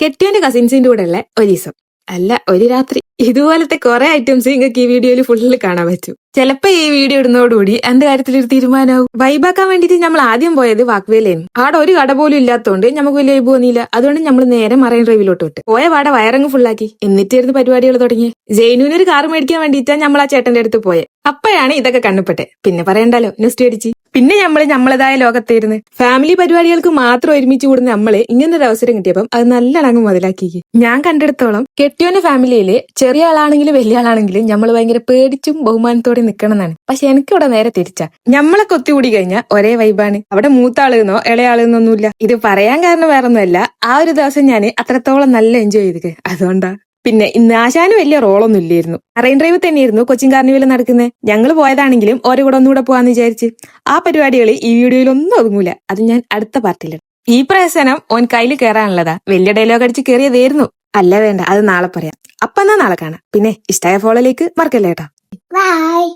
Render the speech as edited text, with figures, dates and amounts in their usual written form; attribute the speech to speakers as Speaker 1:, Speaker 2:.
Speaker 1: കെട്ടിയോന്റെ കസിൻസിന്റെ കൂടെ ഉള്ള ഒരു ദിവസം അല്ല ഒരു രാത്രി ഇതുപോലത്തെ കുറെ ഐറ്റംസ് നിങ്ങൾക്ക് ഈ വീഡിയോയിൽ ഫുള്ള് കാണാൻ പറ്റും. ചിലപ്പോ ഈ വീഡിയോ ഇടുന്നതോടുകൂടി എന്റെ കാര്യത്തിൽ ഒരു തീരുമാനമാവും. വൈബാക്കാൻ വേണ്ടിട്ട് നമ്മൾ ആദ്യം പോയത് വാക്വേലായിരുന്നു. ആടെ ഒരു കട പോലും ഇല്ലാത്തതുകൊണ്ട് നമുക്ക് വലിയ വൈബ് തോന്നിയില്ല. അതുകൊണ്ട് നമ്മൾ നേരെ മറൈൻ ഡ്രൈവിലോട്ട് വിട്ട് പോയ പാടെ വയറങ്ങ് ഫുള്ളാക്കി. എന്നിട്ടായിരുന്നു പരിപാടികൾ തുടങ്ങി. ജെയിനുവിന് ഒരു കാർ മേടിക്കാൻ വേണ്ടിയിട്ടാണ് നമ്മൾ ആ ചേട്ടന്റെ അടുത്ത് പോയത്. അപ്പോഴാണ് ഇതൊക്കെ കണ്ണുപെട്ടെ. പിന്നെ പറയണ്ടല്ലോ, നെസ്റ്റ് അടിച്ച്. പിന്നെ നമ്മളതായ ലോകത്തായിരുന്നു. ഫാമിലി പരിപാടികൾക്ക് മാത്രം ഒരുമിച്ച് കൂടുന്ന നമ്മള് ഇങ്ങനൊരു അവസരം കിട്ടിയപ്പം അത് നല്ലണങ്ങ് മുതലാക്കി. ഞാൻ കണ്ടെടുത്തോളം കെട്ടിയോന്റെ ഫാമിലിയില് ചെറിയ ആളാണെങ്കിലും വലിയ ആളാണെങ്കിലും നമ്മൾ ഭയങ്കര പേടിച്ചും ബഹുമാനത്തോടെ നിക്കണം എന്നാണ്. പക്ഷെ എനിക്കിവിടെ നേരെ തിരിച്ചാ. നമ്മളെ കൊത്തികൂടി കഴിഞ്ഞാൽ ഒരേ വൈബാണ്. അവിടെ മൂത്താളെന്നോ ഇളയാളെന്നൊന്നുമില്ല. ഇത് പറയാൻ കാരണം വേറൊന്നുമല്ല, ആ ഒരു ദിവസം ഞാൻ അത്രത്തോളം നല്ല എൻജോയ് ചെയ്തത് അതുകൊണ്ടാ. പിന്നെ ഇന്ന് ആശാന് വലിയ റോളൊന്നും ഇല്ലായിരുന്നു. മറൈൻ ഡ്രൈവ് തന്നെയായിരുന്നു കൊച്ചിൻ കാർണിവൽ നടക്കുന്നത്. ഞങ്ങൾ പോയതാണെങ്കിലും ഓരോ കൂടെ ഒന്നുകൂടെ പോവാന്ന് വിചാരിച്ച്. ആ പരിപാടികൾ ഈ വീഡിയോയിൽ ഒന്നും ഒതുങ്ങൂല. അത് ഞാൻ അടുത്ത പാർട്ടിയിലിടും. ഈ പ്രഹസനം ഓൻ കയ്യിൽ കയറാനുള്ളതാ. വലിയ ഡയലോഗ് അടിച്ച് കയറിയതായിരുന്നു. അല്ല വേണ്ട, അത് നാളെ പറയാം. അപ്പൊ എന്നാ നാളെ കാണാം. പിന്നെ ഇഷ്ടമായ ഫോളോയിലേക്ക് മറക്കല്ലേട്ടാ.
Speaker 2: ബൈ.